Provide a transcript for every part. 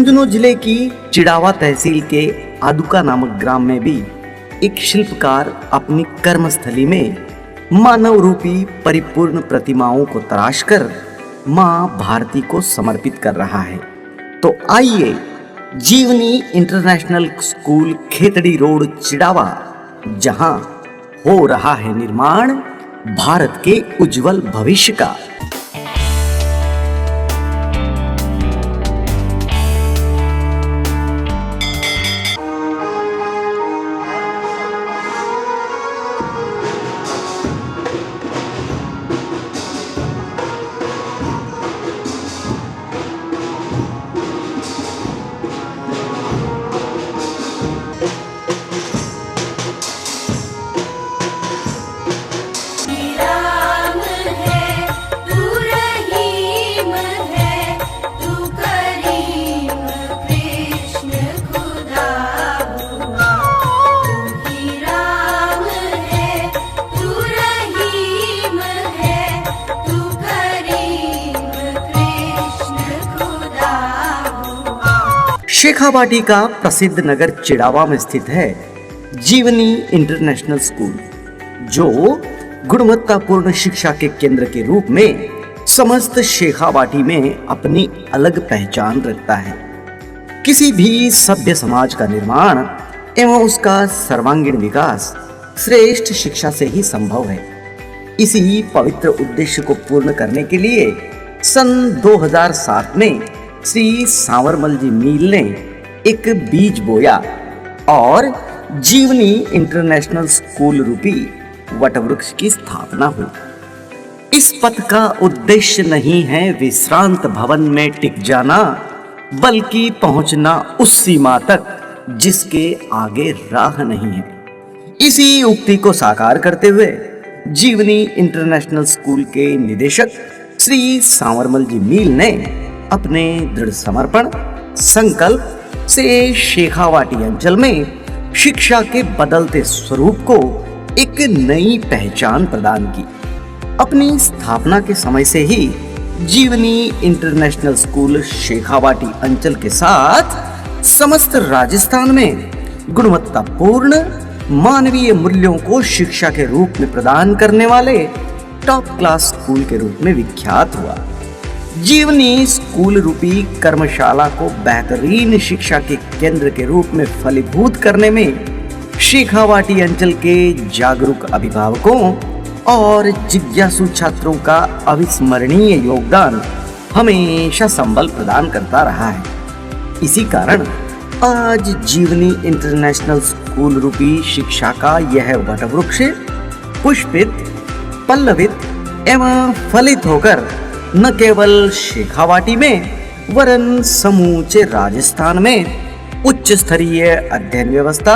झुंझुनू जिले की चिड़ावा तहसील के आदुका नामक ग्राम में भी एक शिल्पकार अपनी कर्मस्थली में मानव रूपी परिपूर्ण प्रतिमाओं को तराशकर मां भारती को समर्पित कर रहा है। तो आइए जीवनी international school Khetri road Chirawa, जहां हो रहा है निर्माण भारत के उज्जवल भविष्य का। शेखावाटी का प्रसिद्ध नगर चिड़ावा में स्थित है जीवनी इंटरनेशनल स्कूल, जो गुणवत्तापूर्ण शिक्षा के केंद्र के रूप में समस्त शेखावाटी में अपनी अलग पहचान रखता है। किसी भी सभ्य समाज का निर्माण एवं उसका सर्वांगीण विकास श्रेष्ठ शिक्षा से ही संभव है। इसी पवित्र उद्देश्य को पूर्ण करने के लिए सन 2007 में श्री सांवरमल जी मील ने एक बीज बोया और जीवनी इंटरनेशनल स्कूल रूपी वटवृक्ष की स्थापना हुई। इस पथ का उद्देश्य नहीं है विश्रांत भवन में टिक जाना, बल्कि पहुंचना उस सीमा तक जिसके आगे राह नहीं है। इसी उक्ति को साकार करते हुए जीवनी इंटरनेशनल स्कूल के निदेशक श्री सांवरमल जी मील ने अपने दृढ़ समर्पण संकल्प से शेखावाटी अंचल में शिक्षा के बदलते स्वरूप को एक नई पहचान प्रदान की। अपनी स्थापना के समय से ही जीवनी इंटरनेशनल स्कूल शेखावाटी अंचल के साथ समस्त राजस्थान में गुणवत्तापूर्ण मानवीय मूल्यों को शिक्षा के रूप में प्रदान करने वाले टॉप क्लास स्कूल के रूप में विख्यात हुआ। जीवनी स्कूल रूपी कर्मशाला को बेहतरीन शिक्षा के केंद्र के रूप में फलीभूत करने में शेखावाटी अंचल के जागरूक अभिभावकों और जिज्ञासु छात्रों का अविस्मरणीय योगदान हमेशा संबल प्रदान करता रहा है। इसी कारण आज जीवनी इंटरनेशनल स्कूल रूपी शिक्षा का यह वटवृक्ष पुष्पित, पल्लवित एवं फलित होकर न केवल शेखावाटी में वरन समूचे राजस्थान में उच्च स्तरीय अध्ययन व्यवस्था,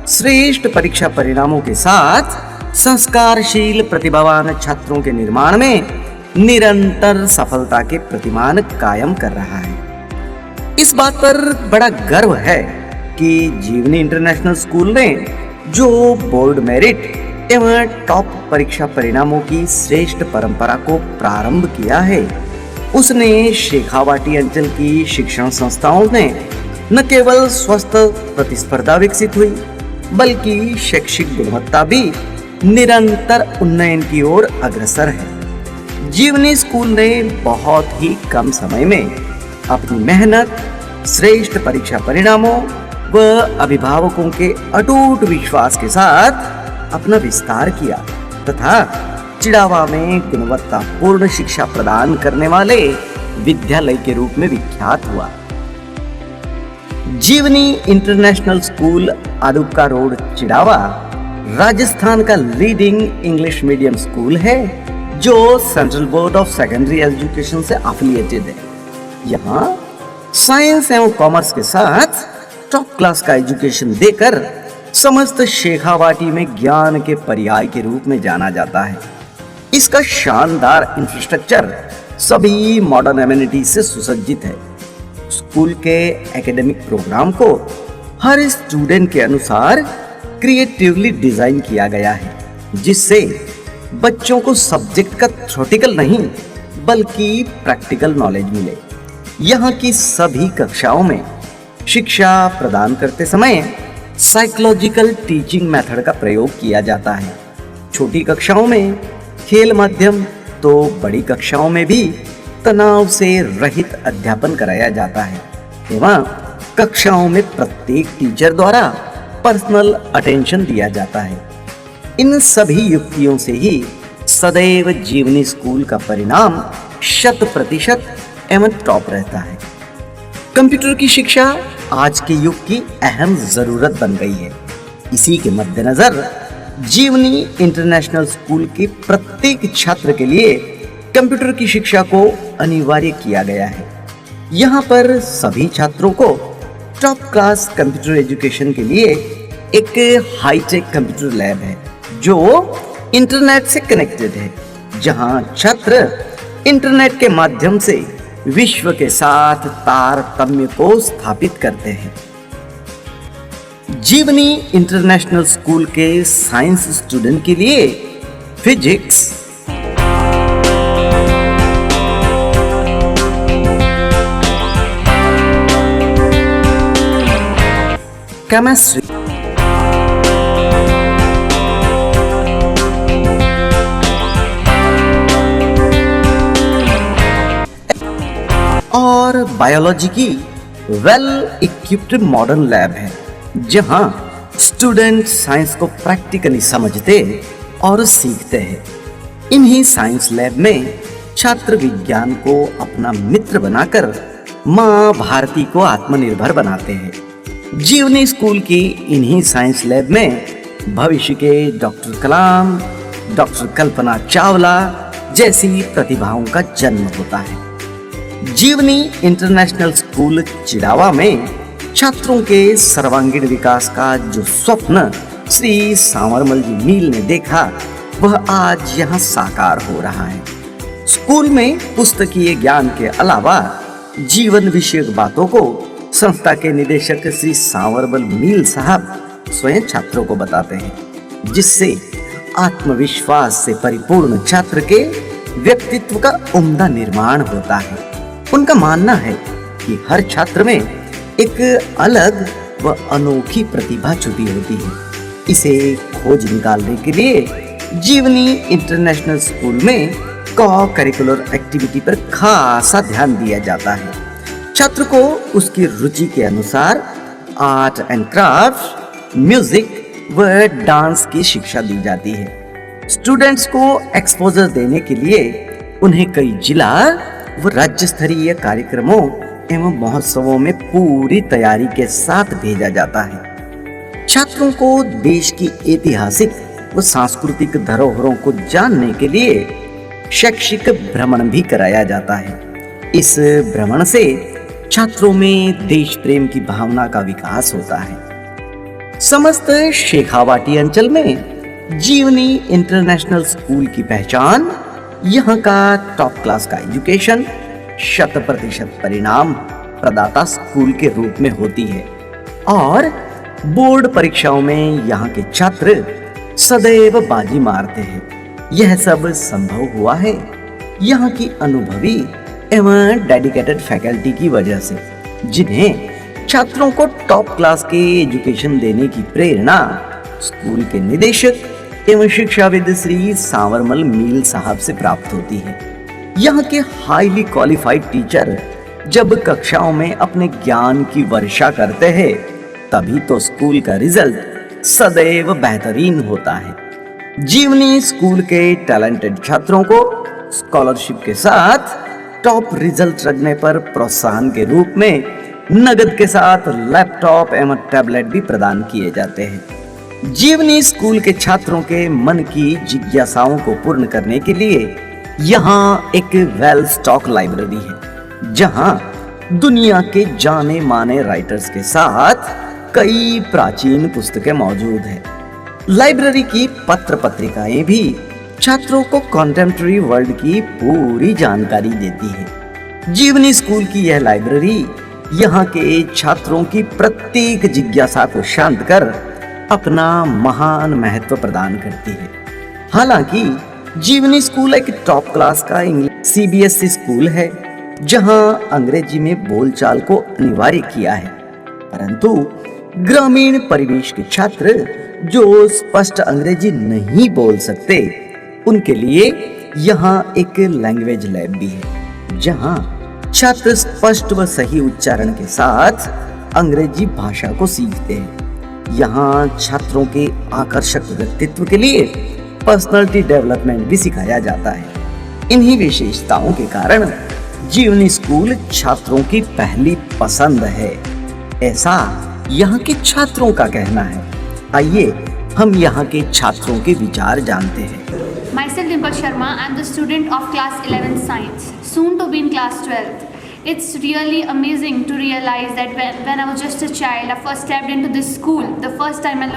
श्रेष्ठ परीक्षा परिणामों के साथ संस्कारशील प्रतिभावान छात्रों के निर्माण में निरंतर सफलता के प्रतिमान कायम कर रहा है। इस बात पर बड़ा गर्व है कि जीवनी इंटरनेशनल स्कूल ने जो बोर्ड मेरिट एवं टॉप परीक्षा परिणामों की श्रेष्ठ परंपरा को प्रारंभ किया है, उसने शेखावाटी अंचल की शिक्षण संस्थाओं ने न केवल स्वस्थ प्रतिस्पर्धा विकसित हुई, बल्कि शैक्षिक गुणवत्ता भी निरंतर उन्नयन की ओर अग्रसर है। जीवनी स्कूल ने बहुत ही कम समय में अपनी मेहनत, श्रेष्ठ परीक्षा परिणामों व अभिभावकों के अटूट विश्वास के साथ अपना विस्तार किया तथा चिड़ावा में गुणवत्तापूर्ण शिक्षा प्रदान करने वाले विद्यालय के रूप में विख्यात हुआ। Jeevani international school Aduka road Chirawa Rajasthan का लीडिंग इंग्लिश मीडियम स्कूल है, जो central board of secondary education से एफिलिएटेड है। यहाँ साइंस एवं कॉमर्स के साथ टॉप क्लास का एजुकेशन देकर समस्त शेखावाटी में ज्ञान के पर्याय के रूप में जाना जाता है। इसका शानदार इंफ्रास्ट्रक्चर सभी मॉडर्न एमिनिटी से सुसज्जित है। स्कूल के एकेडमिक प्रोग्राम को हर स्टूडेंट के अनुसार क्रिएटिवली डिजाइन किया गया है, जिससे बच्चों को सब्जेक्ट का थ्योरेटिकल नहीं बल्कि प्रैक्टिकल नॉलेज मिले। यहाँ की सभी कक्षाओं में शिक्षा प्रदान करते समय साइकोलॉजिकल टीचिंग मेथड का प्रयोग किया जाता है। छोटी कक्षाओं में खेल माध्यम तो बड़ी कक्षाओं में भी तनाव से रहित अध्यापन कराया जाता है एवं कक्षाओं में प्रत्येक टीचर द्वारा पर्सनल अटेंशन दिया जाता है। इन सभी युक्तियों से ही सदैव जीवनी स्कूल का परिणाम 100% एवं टॉप रहता है। कंप्यूटर की शिक्षा आज के युग की अहम जरूरत बन गई है। इसी के मद्देनजर जीवनी इंटरनेशनल स्कूल के प्रत्येक छात्र के लिए कंप्यूटर की शिक्षा को अनिवार्य किया गया है। यहाँ पर सभी छात्रों को टॉप क्लास कंप्यूटर एजुकेशन के लिए एक हाईटेक कंप्यूटर लैब है जो इंटरनेट से कनेक्टेड है, जहां छात्र इंटरनेट के माध्यम से विश्व के साथ तारतम्य को स्थापित करते हैं। जीवनी इंटरनेशनल स्कूल के साइंस स्टूडेंट के लिए फिजिक्स, केमिस्ट्री, और बायोलॉजी की वेल इक्विप्ड मॉडर्न लैब है, जहां स्टूडेंट साइंस को प्रैक्टिकली समझते और सीखते हैं। इन्हीं साइंस लैब में छात्र विज्ञान को अपना मित्र बनाकर मां भारती को आत्मनिर्भर बनाते हैं। जीवनी स्कूल की इन्हीं साइंस लैब में भविष्य के डॉक्टर कलाम, डॉक्टर कल्पना चावला जैसी प्रतिभाओं का जन्म होता है। जीवनी इंटरनेशनल स्कूल चिड़ावा में छात्रों के सर्वांगीण विकास का जो स्वप्न श्री सांवरमल जी मील ने देखा, वह आज यहाँ साकार हो रहा है। स्कूल में पुस्तकीय ज्ञान के अलावा जीवन विषयक बातों को संस्था के निदेशक श्री सांवरमल मील साहब स्वयं छात्रों को बताते हैं, जिससे आत्मविश्वास से परिपूर्ण छात्र के व्यक्तित्व का उम्दा निर्माण होता है। उनका मानना है कि हर छात्र में एक अलग व अनोखी प्रतिभा छुपी होती है। इसे खोज निकालने के लिए जीवनी इंटरनेशनल स्कूल में को करिकुलर एक्टिविटी पर खासा ध्यान दिया जाता है। छात्र को उसकी रुचि के अनुसार आर्ट एंड क्राफ्ट, म्यूजिक व डांस की शिक्षा दी जाती है। स्टूडेंट्स को एक्सपोजर देने के लिए उन्हें कई जिला व राज्य स्तरीय कार्यक्रमों एवं महोत्सवों में पूरी तैयारी के साथ भेजा जाता है। छात्रों को देश की ऐतिहासिक व सांस्कृतिक धरोहरों को जानने के लिए शैक्षिक भ्रमण भी कराया जाता है। इस भ्रमण से छात्रों में देश प्रेम की भावना का विकास होता है। समस्त शेखावाटी अंचल में जीवनी इंटरनेशनल स्कूल की पहचान यहाँ का टॉप क्लास का एजुकेशन, 100% परिणाम प्रदाता स्कूल के रूप में होती है और बोर्ड परीक्षाओं में यहाँ के छात्र सदैव बाजी मारते हैं। यह सब संभव हुआ है यहाँ की अनुभवी एवं डेडिकेटेड फैकल्टी की वजह से, जिन्हें छात्रों को टॉप क्लास के एजुकेशन देने की प्रेरणा स्कूल के निदेशक एवं शिक्षाविद श्री सांवरमल मील साहब से प्राप्त होती है। यहाँ के हाईली क्वालिफाइड टीचर जब कक्षाओं में अपने ज्ञान की वर्षा करते हैं, तभी तो स्कूल का रिजल्ट सदैव बेहतरीन होता है। जीवनी स्कूल के टैलेंटेड छात्रों को स्कॉलरशिप के साथ टॉप रिजल्ट रखने पर प्रोत्साहन के रूप में नगद के साथ लैपटॉप एवं टैबलेट भी प्रदान किए जाते हैं। जीवनी स्कूल के छात्रों के मन की जिज्ञासाओं को पूर्ण करने के लिए यहाँ एक वेल स्टॉक लाइब्रेरी है, जहाँ दुनिया के जाने माने राइटर्स के साथ कई प्राचीन पुस्तकें मौजूद हैं। लाइब्रेरी की पत्र पत्रिकाएं भी छात्रों को कॉन्टेम्पररी वर्ल्ड की पूरी जानकारी देती है। जीवनी स्कूल की यह लाइब्रेरी यहाँ के छात्रों की प्रत्येक जिज्ञासा को शांत कर अपना महान महत्व प्रदान करती है। हालांकि जीवनी स्कूल एक टॉप क्लास का इंग्लिश CBSE स्कूल है, जहां अंग्रेजी में बोलचाल को अनिवार्य किया है, परंतु ग्रामीण परिवेश के छात्र जो स्पष्ट अंग्रेजी नहीं बोल सकते, उनके लिए यहाँ एक लैंग्वेज लैब भी है, जहां छात्र स्पष्ट व सही उच्चारण के साथ अंग्रेजी भाषा को सीखते हैं। यहाँ छात्रों के आकर्षक व्यक्तित्व के लिए पर्सनालिटी डेवलपमेंट भी सिखाया जाता है। इन्हीं विशेषताओं के कारण जीवनी स्कूल छात्रों की पहली पसंद है, ऐसा यहाँ के छात्रों का कहना है। आइए हम यहाँ के छात्रों के विचार जानते हैं। Myself Dimple Sharma, I am the student of class 11 science, soon to be in class 12th. It's really amazing to realize that when I was just a child, I first stepped into this school. The first time I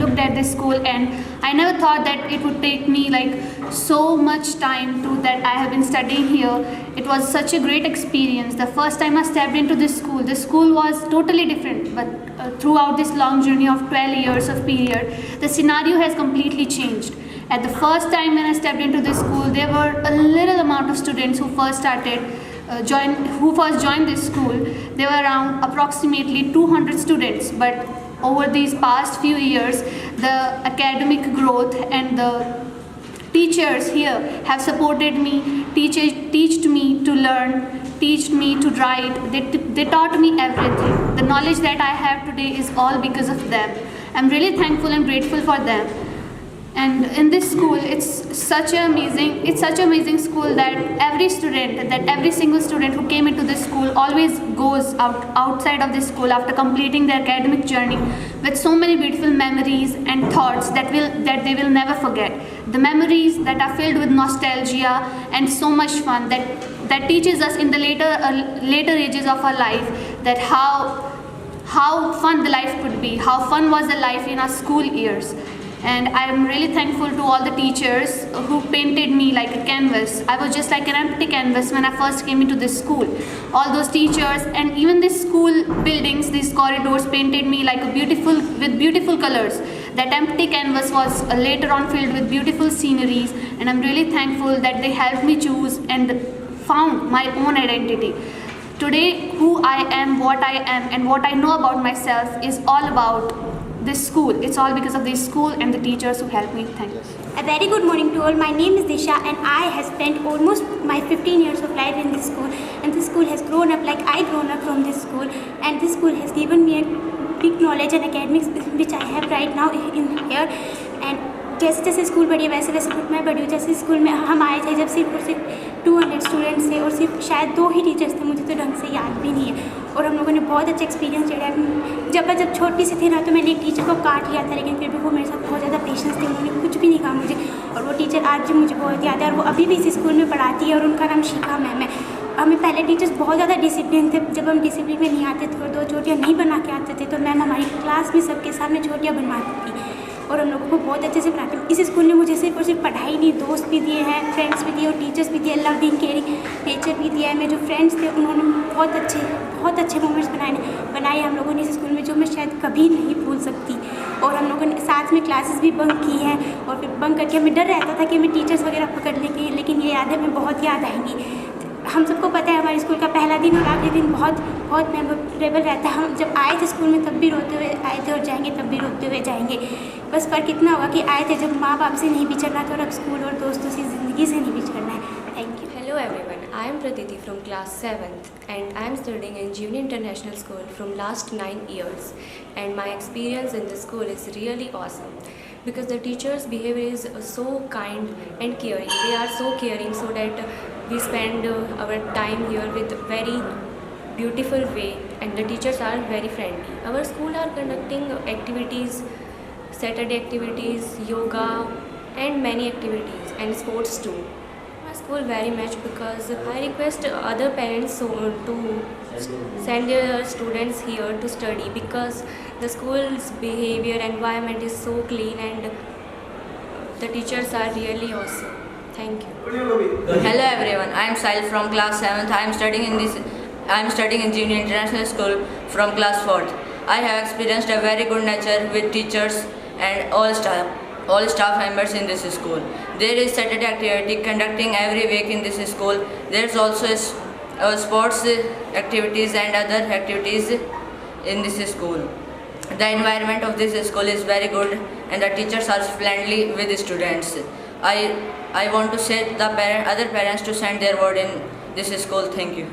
looked at this school, and I never thought that it would take me like so much time to that I have been studying here. It was such a great experience. The first time I stepped into this school was totally different. But throughout this long journey of 12 years of period, the scenario has completely changed. At the first time when I stepped into this school, there were a little amount of students who first joined this school. There were around approximately 200 students, but over these past few years, the academic growth and the teachers here have supported me, teached me to learn, teached me to write. They taught me everything. The knowledge that I have today is all because of them. I'm really thankful and grateful for them. And in this school, it's such an amazing school that every single student who came into this school always goes outside of this school after completing their academic journey with so many beautiful memories and thoughts that they will never forget. The memories that are filled with nostalgia and so much fun that teaches us in the later ages of our life that how fun the life could be, how fun was the life in our school years. And I am really thankful to all the teachers who painted me like a canvas. I was just like an empty canvas when I first came into this school. All those teachers and even these school buildings, these corridors painted me like with beautiful colors. That empty canvas was later on filled with beautiful sceneries, and I'm really thankful that they helped me choose and found my own identity. Today, who I am, what I am, and what I know about myself is all about this school. It's all because of this school and the teachers who helped me. Thank you. A very good morning to all. My name is Disha, and I have spent almost my 15 years of life in this school, and this school has grown up like I grown up from this school, and this school has given me a big knowledge and academics which I have right now in here. And जैसे जैसे school बढ़ी वैसे वैसे मैं बढ़ी हूँ। जैसे school में हम आए थे जब सिर्फ 200 स्टूडेंट्स थे और सिर्फ शायद 2 ही टीचर्स थे, मुझे तो ढंग से याद भी नहीं है। और हम लोगों ने बहुत अच्छा एक्सपीरियंस लिया है। जब छोटी सी थी ना, तो मैंने एक टीचर को काट लिया था, लेकिन फिर भी वो मेरे साथ बहुत ज़्यादा पेशेंस थे, उन्होंने कुछ भी नहीं कहा मुझे। और वो टीचर आज भी मुझे बहुत याद है, और वो अभी भी इस स्कूल में पढ़ाती है, और उनका नाम शिखा मैम है। हमें पहले टीचर्स बहुत ज़्यादा डिसिप्लिन थे। जब हम डिसिप्लिन में नहीं आते थे और 2 चोटियाँ नहीं बना के आते थे, तो मैम हमारी क्लास में सबके सामने चोटियाँ बनवाती थी और हम लोगों को बहुत अच्छे से पढ़ाते हैं। इस स्कूल ने मुझे सिर्फ और सिर्फ पढ़ाई नहीं, दोस्त भी दिए हैं, फ्रेंड्स भी दिए और टीचर्स भी दिए, लविंग केयरिंग नेचर भी दिया है। मेरे जो फ्रेंड्स थे उन्होंने बहुत अच्छे मोमेंट्स बनाए हम लोगों ने इस स्कूल में, जो मैं शायद कभी नहीं भूल सकती। और हम लोगों ने साथ में क्लासेस भी बंक की हैं, और फिर बंक करके हमें डर रहता था कि हमें टीचर्स वगैरह पकड़ लेंगे, लेकिन ये यादें हमें बहुत याद आएंगी। हम सबको पता है हमारे स्कूल का पहला दिन और आखिरी दिन बहुत मेमोरेबल रहता है। हम जब आए थे स्कूल में तब भी रोते हुए आए थे और जाएंगे तब भी रोते हुए जाएंगे। बस फ़र्क इतना होगा कि आए थे जब माँ बाप से नहीं बिछड़ना था, और अब स्कूल और दोस्तों से ज़िंदगी से नहीं बिछड़ना है। Thank you. Hello everyone, I am Pratiti from class 7th, and I am studying in Junior International School from last 9 years, and my experience in this school is really awesome because the teachers' behavior is so kind and caring. They are so caring so that we spend our time here with very beautiful way, and the teachers are very friendly. Our school are conducting activities, Saturday activities, yoga and many activities and sports too. My school very much because I request other parents to send their students here to study because the school's behavior environment is so clean and the teachers are really awesome. Thank you. Hello everyone, I am Sahil from class 7th. I am studying in Junior International School from class 4th. I have experienced a very good nature with teachers and all staff members in this school. There is Saturday activity conducting every week in this school. There is also a sports activities and other activities in this school. The environment of this school is very good and the teachers are friendly with the students. I want to say the other parents to send their word in this school. Thank you.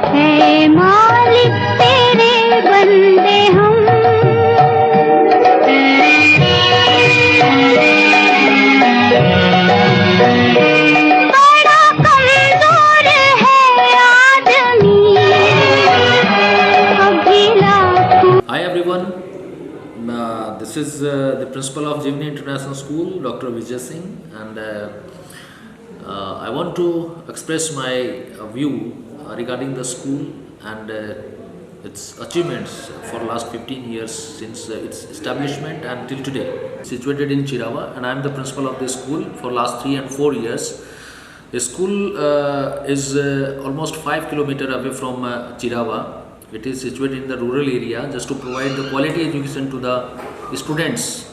हे मालिक तेरे बंदे हम, बड़ा कमजोर है आदमी, अभी लाखों Hi everyone, this is the principal of Jivni International School, Dr. Vijay Singh, and I want to express my view regarding the school and its achievements for last 15 years since its establishment and till today. Situated in Chirawa, and I am the principal of this school for last 3 and 4 years. The school is almost 5 kilometers away from Chirawa. It is situated in the rural area just to provide the quality education to the students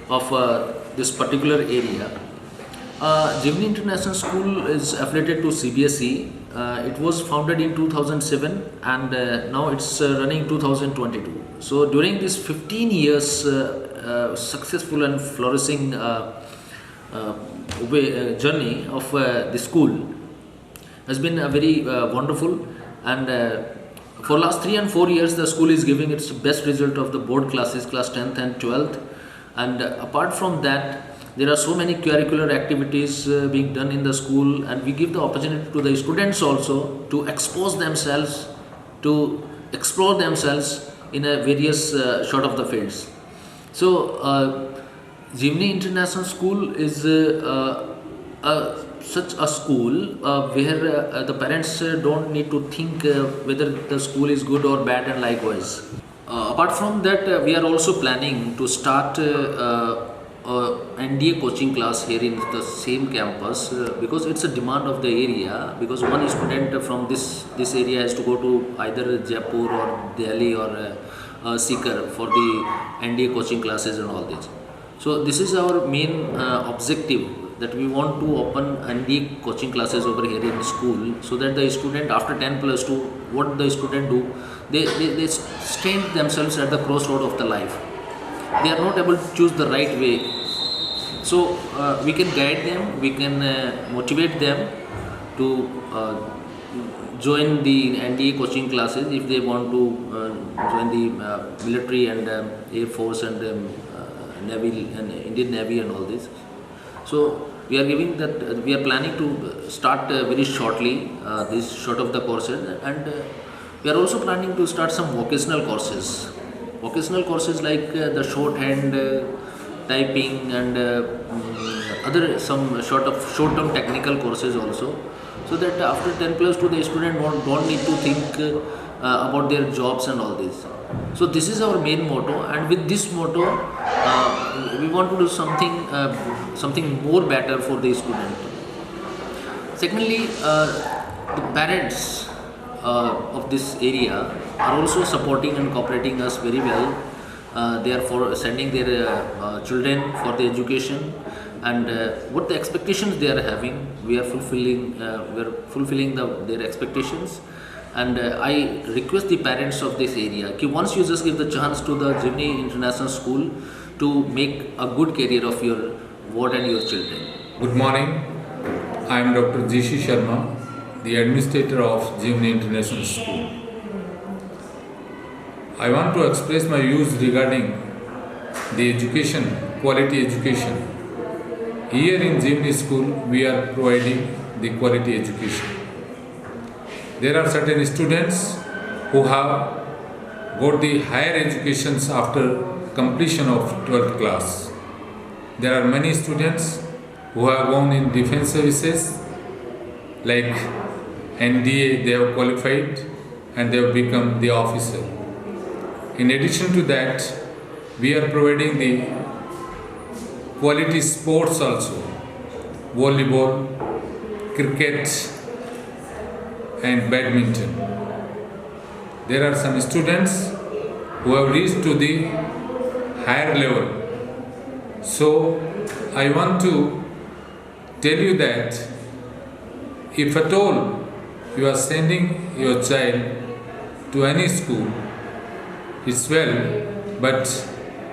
of this particular area. Jivni International School is affiliated to CBSE. It was founded in 2007 and now it's running 2022. So during this 15 years successful and flourishing journey of the school has been very wonderful, and for last 3 and 4 years the school is giving its best result of the board classes, class 10th and 12th, and apart from that there are so many curricular activities being done in the school, and we give the opportunity to the students also to expose themselves, to explore themselves in a various sort of the fields. So Jivni International School is such a school where the parents don't need to think whether the school is good or bad, and likewise. Apart from that, we are also planning to start NDA coaching class here in the same campus because it's a demand of the area, because one student from this area has to go to either Jaipur or Delhi or Sikar for the NDA coaching classes and all this. So this is our main objective, that we want to open NDA coaching classes over here in school, so that the student after 10+2, what the student do, they stand themselves at the crossroad of the life. They are not able to choose the right way. So we can guide them, we can motivate them to join the NDA coaching classes if they want to join the military and Air Force and Navy and Indian Navy and all this. So we are giving that, we are planning to start very shortly this short of the courses, and we are also planning to start some vocational courses. Vocational courses like the shorthand, typing, and other some short-term technical courses also, so that after 10+2 the student don't need to think about their jobs and all this. So this is our main motto, and with this motto we want to do something more better for the student. Secondly, the parents of this area are also supporting and cooperating us very well. They are for sending their children for the education, and what the expectations they are having, we are fulfilling their expectations. And I request the parents of this area that once you just give the chance to the Jivni International School to make a good career of your ward and your children. Good morning. I am Dr. Jishi Sharma, the administrator of Jivni International School. I want to express my views regarding the education, quality education. Here in Jivni School, we are providing the quality education. There are certain students who have got the higher educations after completion of 12th class. There are many students who have gone in defense services, like NDA, they have qualified and they have become the officer. In addition to that, we are providing the quality sports also, volleyball, cricket and badminton. There are some students who have reached to the higher level. So I want to tell you that if at all you are sending your child to any school, it's well, but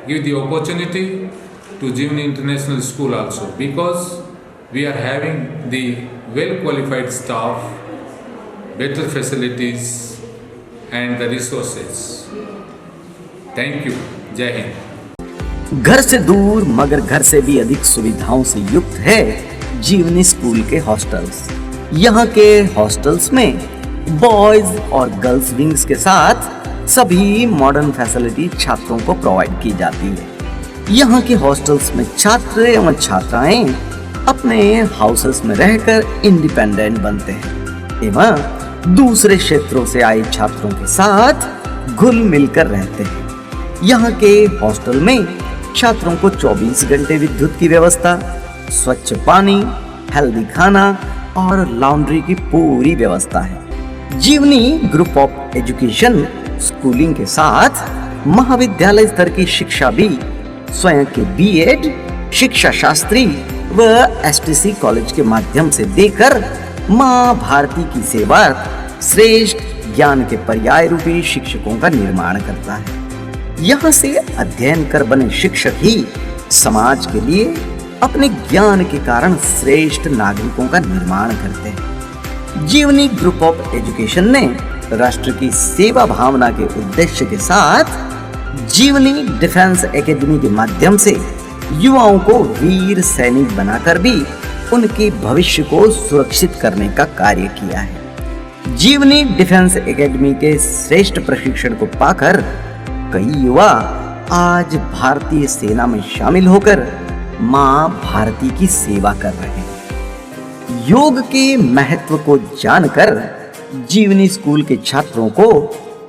give the opportunity to Jivani International School also, because we are having the well qualified staff, better facilities and the resources. Thank you. Jai Hind. घर से दूर मगर घर से भी अधिक सुविधाओं से युक्त है जीवनी स्कूल के हॉस्टल्स। यहाँ के हॉस्टल्स में बॉयज और गर्ल्स विंग्स के साथ सभी मॉडर्न फैसिलिटी छात्रों को प्रोवाइड की जाती है। यहाँ के हॉस्टल्स में छात्र एवं छात्राएं अपने हाउसेस में रहकर इंडिपेंडेंट बनते हैं एवं दूसरे क्षेत्रों से आए छात्रों के साथ घुल मिलकर रहते हैं। यहाँ के हॉस्टल में छात्रों को 24 घंटे विद्युत की व्यवस्था, स्वच्छ पानी, हेल्दी खाना और लॉन्ड्री की पूरी व्यवस्था है। जीवनी ग्रुप ऑफ एजुकेशन स्कूलिंग के साथ महाविद्यालय स्तर की शिक्षा भी स्वयं के बीएड, शिक्षा शास्त्री व एसटीसी कॉलेज के माध्यम से देकर मां भारती की सेवा श्रेष्ठ ज्ञान के पर्याय रूपी शिक्षकों का निर्माण करता है। यहाँ से अध्ययन कर बने शिक्षक ही समाज के लिए अपने ज्ञान के कारण श्रेष्ठ नागरिकों का निर्माण करते हैं। जीवनी ग्रुप ऑफ एजुकेशन ने राष्ट्र की सेवा भावना के उद्देश्य के साथ जीवनी डिफेंस एकेडमी के माध्यम से युवाओं को वीर सैनिक बनाकर भी उनके भविष्य को सुरक्षित करने का कार्य किया है। जीवनी डिफेंस एकेडमी के श्रेष्ठ प्रशिक्षण को पाकर कई युवा आज भारतीय सेना में शामिल होकर मां भारती की सेवा कर रहे हैं। योग के महत्व को जानकर जीवनी स्कूल के छात्रों को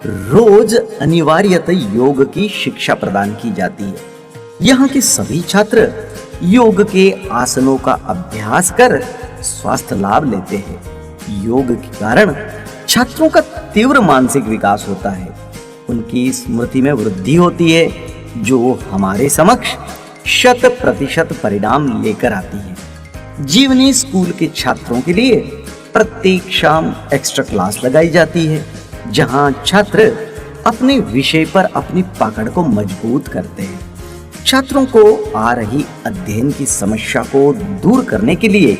रोज अनिवार्यतः योग की शिक्षा प्रदान की जाती है। यहाँ के सभी छात्र योग के आसनों का अभ्यास कर स्वास्थ्य लाभ लेते हैं। योग के कारण छात्रों का तीव्र मानसिक विकास होता है, उनकी स्मृति में वृद्धि होती है, जो हमारे समक्ष 100% परिणाम लेकर आती है। जीवनी स्कूल के छात्रों के लिए प्रत्येक शाम एक्स्ट्रा क्लास लगाई जाती है, जहां छात्र अपने विषय पर अपनी पकड़ को मजबूत करते हैं। छात्रों को आ रही अध्ययन की समस्या को दूर करने के लिए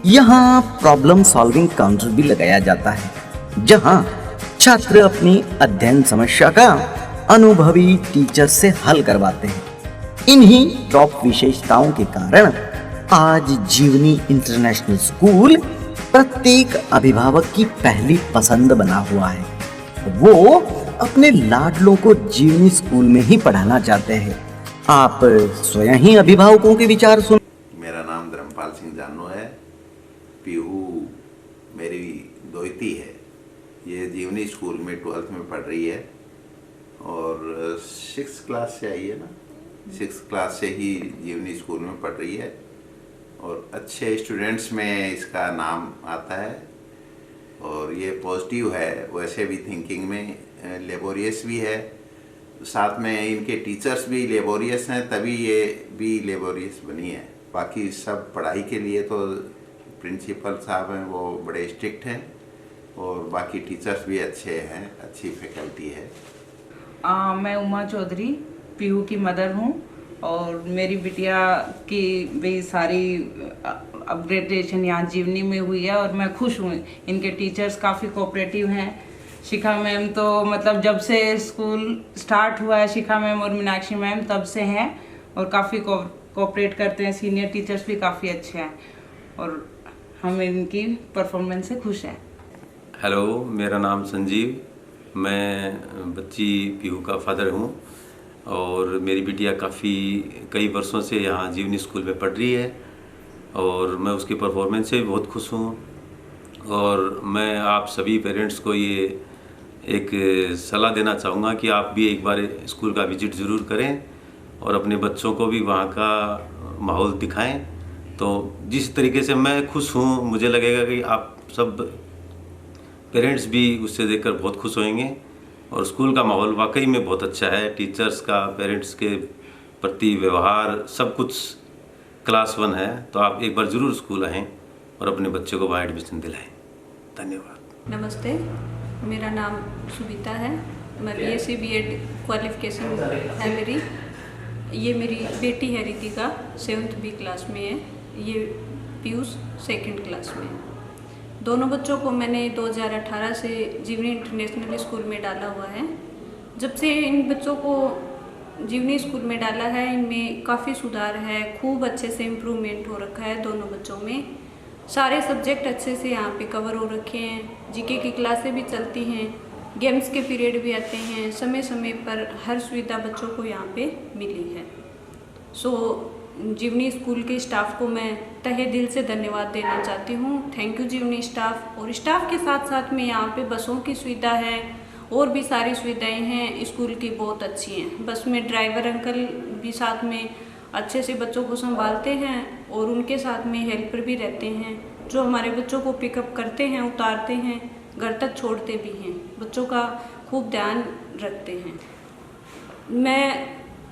यहाँ प्रॉब्लम सॉल्विंग काउंटर भी लगाया जाता है, जहाँ छात्र अपनी अध्ययन समस्या का अनुभवी टीचर से हल करवाते हैं। इन्हीं टॉप विशेषताओं के कारण आज जीवनी इंटरनेशनल स्कूल प्रत्येक अभिभावक की पहली पसंद बना हुआ है। वो अपने लाडलों को जीवनी स्कूल में ही पढ़ाना चाहते हैं। आप स्वयं ही अभिभावकों के विचार सुन। मेरा नाम धर्मपाल सिंह जानू है। पीहू मेरी दोहती है। ये जीवनी स्कूल में 12th में पढ़ रही है और 6th क्लास से आई है ना, 6th क्लास से ही जीवनी स्कूल में पढ़ रही है और अच्छे स्टूडेंट्स में इसका नाम आता है और ये पॉजिटिव है। वैसे भी थिंकिंग में लेबोरियस भी है, साथ में इनके टीचर्स भी लेबोरियस हैं, तभी ये भी लेबोरियस बनी है। बाकी सब पढ़ाई के लिए तो प्रिंसिपल साहब हैं, वो बड़े स्ट्रिक्ट हैं और बाकी टीचर्स भी अच्छे हैं, अच्छी फैकल्टी है। मैं उमा चौधरी पीहू की मदर हूँ और मेरी बिटिया की भी सारी अपग्रेडेशन यहाँ जीवनी में हुई है और मैं खुश हूँ। इनके टीचर्स काफ़ी कोऑपरेटिव हैं। शिखा मैम तो मतलब जब से स्कूल स्टार्ट हुआ है, शिखा मैम और मीनाक्षी मैम तब से हैं और काफ़ी कोऑपरेट करते हैं। सीनियर टीचर्स भी काफ़ी अच्छे हैं और हम इनकी परफॉर्मेंस से खुश हैं। हेलो, मेरा नाम संजीव, मैं बच्ची पीहू का फादर हूँ और मेरी बिटिया कई वर्षों से यहाँ जीवनी स्कूल में पढ़ रही है और मैं उसकी परफॉर्मेंस से बहुत खुश हूँ। और मैं आप सभी पेरेंट्स को ये एक सलाह देना चाहूँगा कि आप भी एक बार स्कूल का विजिट ज़रूर करें और अपने बच्चों को भी वहाँ का माहौल दिखाएं। तो जिस तरीके से मैं खुश हूँ, मुझे लगेगा कि आप सब पेरेंट्स भी उससे देखकर बहुत खुश होंगे। और स्कूल का माहौल वाकई में बहुत अच्छा है। टीचर्स का पेरेंट्स के प्रति व्यवहार सब कुछ क्लास 1 है। तो आप एक बार ज़रूर स्कूल आएँ और अपने बच्चे को वहाँ एडमिशन दिलाएं। धन्यवाद। नमस्ते, मेरा नाम सुबिता है। मैं BSc B.Ed क्वालिफिकेशन है मेरी। ये मेरी बेटी है रितिका, 7th B क्लास में है। ये पीयूष 2nd क्लास में है। दोनों बच्चों को मैंने 2018 से जीवनी इंटरनेशनल स्कूल में डाला हुआ है। जब से इन बच्चों को जीवनी स्कूल में डाला है, इनमें काफ़ी सुधार है, खूब अच्छे से इम्प्रूवमेंट हो रखा है दोनों बच्चों में। सारे सब्जेक्ट अच्छे से यहाँ पे कवर हो रखे हैं। जीके की क्लासें भी चलती हैं, गेम्स के पीरियड भी आते हैं। समय समय पर हर सुविधा बच्चों को यहाँ पे मिली है। जीवनी स्कूल के स्टाफ को मैं तहे दिल से धन्यवाद देना चाहती हूँ। थैंक यू जीवनी स्टाफ। और स्टाफ के साथ साथ में यहाँ पे बसों की सुविधा है और भी सारी सुविधाएं हैं स्कूल की, बहुत अच्छी हैं। बस में ड्राइवर अंकल भी साथ में अच्छे से बच्चों को संभालते हैं और उनके साथ में हेल्पर भी रहते हैं जो हमारे बच्चों को पिकअप करते हैं, उतारते हैं, घर तक छोड़ते भी हैं, बच्चों का खूब ध्यान रखते हैं।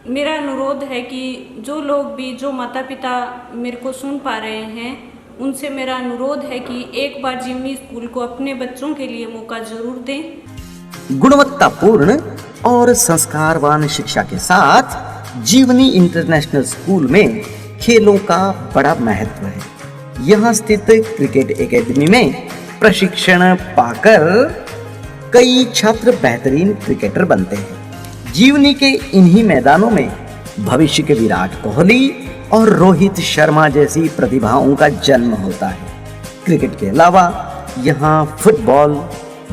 मेरा अनुरोध है कि जो लोग भी, जो माता पिता मेरे को सुन पा रहे हैं, उनसे मेरा अनुरोध है कि एक बार जीवनी स्कूल को अपने बच्चों के लिए मौका जरूर दें। गुणवत्तापूर्ण और संस्कारवान शिक्षा के साथ जीवनी इंटरनेशनल स्कूल में खेलों का बड़ा महत्व है। यहाँ स्थित क्रिकेट एकेडमी में प्रशिक्षण पाकर कई छात्र बेहतरीन क्रिकेटर बनते हैं। जीवनी के इन्हीं मैदानों में भविष्य के विराट कोहली और रोहित शर्मा जैसी प्रतिभाओं का जन्म होता है। क्रिकेट के अलावा यहाँ football,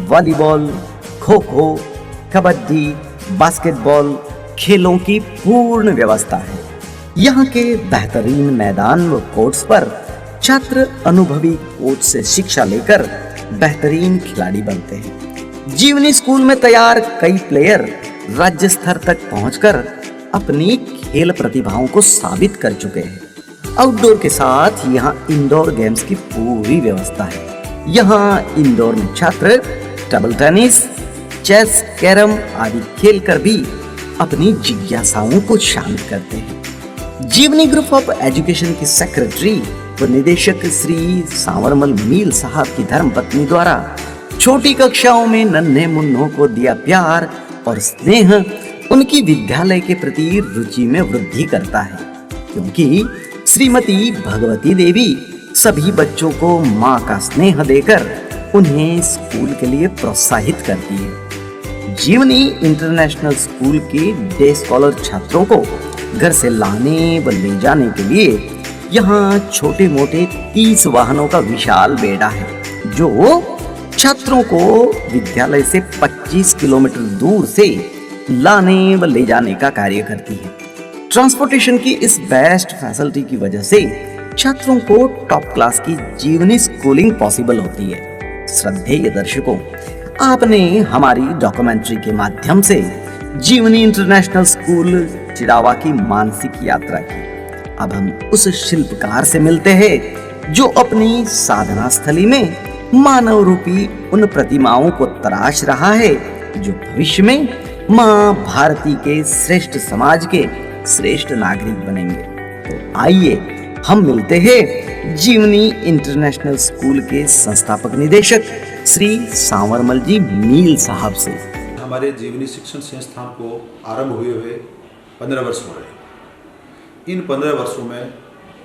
volleyball, kho kho, kabaddi, basketball खेलों की पूर्ण व्यवस्था है। यहाँ के बेहतरीन मैदान व कोर्ट्स पर छात्र अनुभवी कोच से शिक्षा लेकर बेहतरीन खिलाड़ी बनते हैं। जीवनी स्कूल में तैयार कई प्लेयर राज्य स्तर तक पहुंचकर अपनी खेल प्रतिभाओं को साबित कर चुके हैं। आउटडोर के साथ यहाँ इंडोर गेम्स की पूरी व्यवस्था है। यहाँ इंडोर में छात्र टेबल टेनिस, चेस, कैरम आदि खेलकर भी अपनी जिज्ञासाओं को शामिल करते हैं। जीवनी ग्रुप ऑफ एजुकेशन की सेक्रेटरी व निदेशक श्री सांवरमल मील साहब की धर्मपत्नी द्वारा छोटी कक्षाओं में नन्हे मुन्नों को दिया प्यार और स्नेह उनकी विद्यालय के प्रति रुचि में वृद्धि करता है, क्योंकि श्रीमती भगवती देवी सभी बच्चों को माँ का स्नेह देकर उन्हें स्कूल के लिए प्रोत्साहित करती है। जीवनी इंटरनेशनल स्कूल के डे स्कॉलर छात्रों को घर से लाने व ले जाने के लिए यहाँ छोटे मोटे 30 वाहनों का विशाल बेड़ा है, जो छात्रों को विद्यालय से 25 किलोमीटर दूर से लाने व ले जाने का कार्य करती है। ट्रांसपोर्टेशन की इस बेस्ट फैसिलिटी की वजह से छात्रों को टॉप क्लास की जीवनी स्कूलिंग पॉसिबल होती है। श्रद्धेय दर्शकों, आपने हमारी डॉक्यूमेंट्री के माध्यम से जीवनी इंटरनेशनल स्कूल चिड़ावा की मानसिक यात्रा की। अब हम उस शिल्पकार से मिलते हैं जो अपनी साधना स्थली में मानव रूपी उन प्रतिमाओं को तराश रहा है जो भविष्य में माँ भारती के श्रेष्ठ समाज के श्रेष्ठ नागरिक बनेंगे। तो आइए हम मिलते हैं जीवनी इंटरनेशनल स्कूल के संस्थापक निदेशक श्री सांवरमल जी मील साहब से। हमारे जीवनी शिक्षण संस्थान को आरंभ हुए 15 वर्ष हो रहे हैं। इन 15 वर्षों में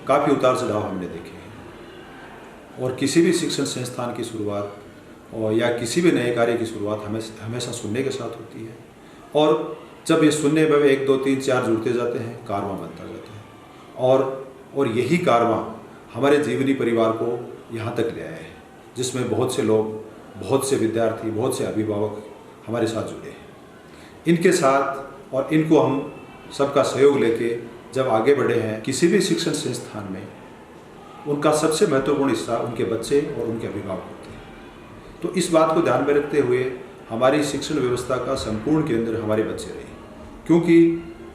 काफ़ी उतार चढ़ाव हमने देखे हैं और किसी भी शिक्षण संस्थान की शुरुआत और या किसी भी नए कार्य की शुरुआत हमेशा शून्य के साथ होती है और जब ये शून्य में 1 2 3 4 जुड़ते जाते हैं, कारवां बनता जाता है और यही कारवां हमारे जीवनी परिवार को यहाँ तक ले आए हैं, जिसमें बहुत से लोग, बहुत से विद्यार्थी, बहुत से अभिभावक हमारे साथ जुड़े हैं। इनके साथ और इनको हम सबका सहयोग लेके जब आगे बढ़े हैं, किसी भी शिक्षण संस्थान में उनका सबसे महत्वपूर्ण हिस्सा उनके बच्चे और उनके अभिभावक होते हैं। तो इस बात को ध्यान में रखते हुए हमारी शिक्षण व्यवस्था का संपूर्ण केंद्र हमारे बच्चे रहे, क्योंकि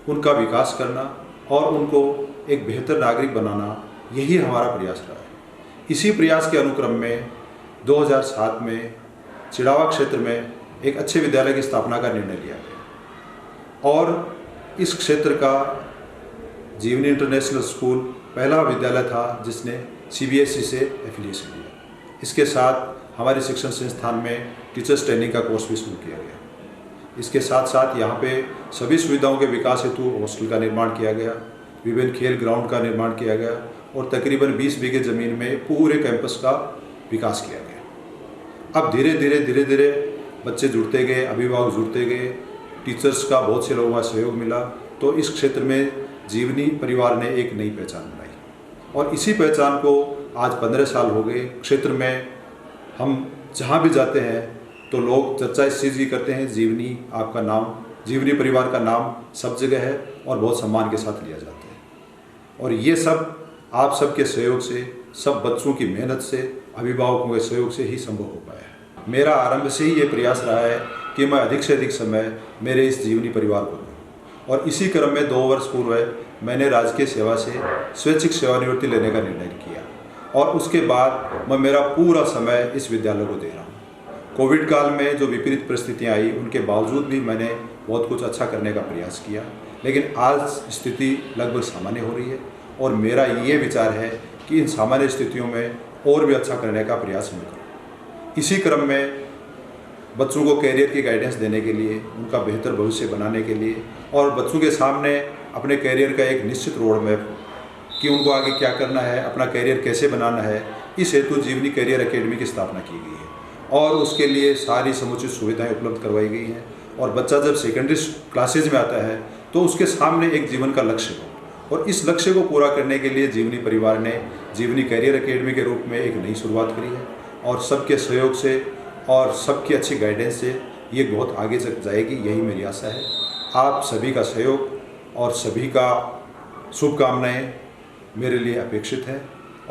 उनका विकास करना और उनको एक बेहतर नागरिक बनाना यही हमारा प्रयास रहा है। इसी प्रयास के अनुक्रम में 2007 में चिड़ावा क्षेत्र में एक अच्छे विद्यालय की स्थापना का निर्णय लिया गया और इस क्षेत्र का जीवनी इंटरनेशनल स्कूल पहला विद्यालय था जिसने CBSE से एफिलिएशन लिया। इसके साथ हमारे शिक्षण संस्थान में टीचर्स ट्रेनिंग का कोर्स भी शुरू किया गया। इसके साथ साथ यहाँ पे सभी सुविधाओं के विकास हेतु हॉस्टल का निर्माण किया गया, विभिन्न खेल ग्राउंड का निर्माण किया गया और तकरीबन 20 बीघे ज़मीन में पूरे कैंपस का विकास किया गया। अब धीरे धीरे बच्चे जुड़ते गए, अभिभावक जुड़ते गए, टीचर्स का बहुत से लोगों का सहयोग मिला, तो इस क्षेत्र में जीवनी परिवार ने एक नई पहचान बनाई और इसी पहचान को आज 15 साल हो गए। क्षेत्र में हम जहाँ भी जाते हैं तो लोग चर्चा इस चीज़ की करते हैं, जीवनी आपका नाम, जीवनी परिवार का नाम सब जगह है और बहुत सम्मान के साथ लिया जाता है। और ये सब आप सबके सहयोग से, सब बच्चों की मेहनत से, अभिभावकों के सहयोग से ही संभव हो पाया है। मेरा आरंभ से ही ये प्रयास रहा है कि मैं अधिक से अधिक समय मेरे इस जीवनी परिवार को दूँ और इसी क्रम में 2 वर्ष पूर्व मैंने राजकीय सेवा से स्वैच्छिक सेवानिवृत्ति लेने का निर्णय किया और उसके बाद मैं मेरा पूरा समय इस विद्यालय को दे रहा हूँ। कोविड काल में जो विपरीत परिस्थितियाँ आई उनके बावजूद भी मैंने बहुत कुछ अच्छा करने का प्रयास किया, लेकिन आज स्थिति लगभग सामान्य हो रही है और मेरा ये विचार है कि इन सामान्य स्थितियों में और भी अच्छा करने का प्रयास मैं करूँ। इसी क्रम में बच्चों को कैरियर की गाइडेंस देने के लिए, उनका बेहतर भविष्य बनाने के लिए और बच्चों के सामने अपने कैरियर का एक निश्चित रोड मैप कि उनको आगे क्या करना है, अपना कैरियर कैसे बनाना है, इस हेतु जीवनी कैरियर एकेडमी की स्थापना की गई है और उसके लिए सारी समुचित सुविधाएं उपलब्ध करवाई गई हैं। और बच्चा जब सेकेंडरी क्लासेज में आता है तो उसके सामने एक जीवन का लक्ष्य हो और इस लक्ष्य को पूरा करने के लिए जीवनी परिवार ने जीवनी कैरियर एकेडमी के रूप में एक नई शुरुआत करी है और सबके सहयोग से और सबकी अच्छी गाइडेंस से ये बहुत आगे तक जाएगी, यही मेरी आशा है। आप सभी का सहयोग और सभी का शुभकामनाएं मेरे लिए अपेक्षित हैं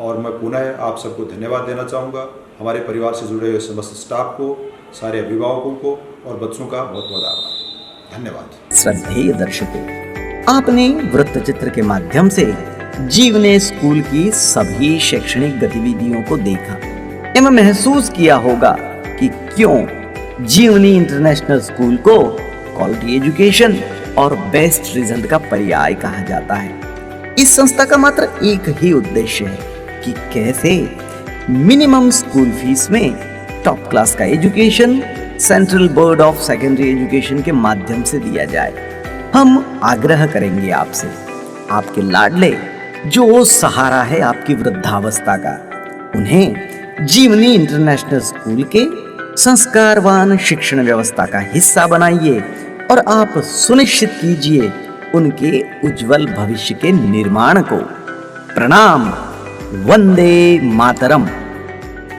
और मैं पुनः आप सबको धन्यवाद देना चाहूँगा। हमारे परिवार से जुड़े हुए समस्त स्टाफ को, सारे अभिभावकों को और बच्चों का बहुत बहुत आभार, धन्यवाद। श्रद्धेय दर्शकों, आपने वृत्त चित्र के माध्यम से जीवनी स्कूल की सभी शैक्षणिक गतिविधियों को देखा एवं महसूस किया होगा कि क्यों जीवनी इंटरनेशनल स्कूल को क्वालिटी एजुकेशन और बेस्ट रिजल्ट का पर्याय कहा जाता है। इस संस्था का मात्र एक ही उद्देश्य है कि कैसे मिनिमम स्कूल फीस में टॉप क्लास का education central board of secondary education के माध्यम से दिया जाए। हम आग्रह करेंगे आपसे, आपके लाडले जो सहारा है आपकी वृद्धावस्था का, उन्हें जीवनी इंटरनेशनल स्कूल के संस्कारवान शिक्षण व्यवस्था का हिस्सा बनाइए और आप सुनिश्चित कीजिए उनके उज्जवल भविष्य के निर्माण को। प्रणाम। वंदे मातरम।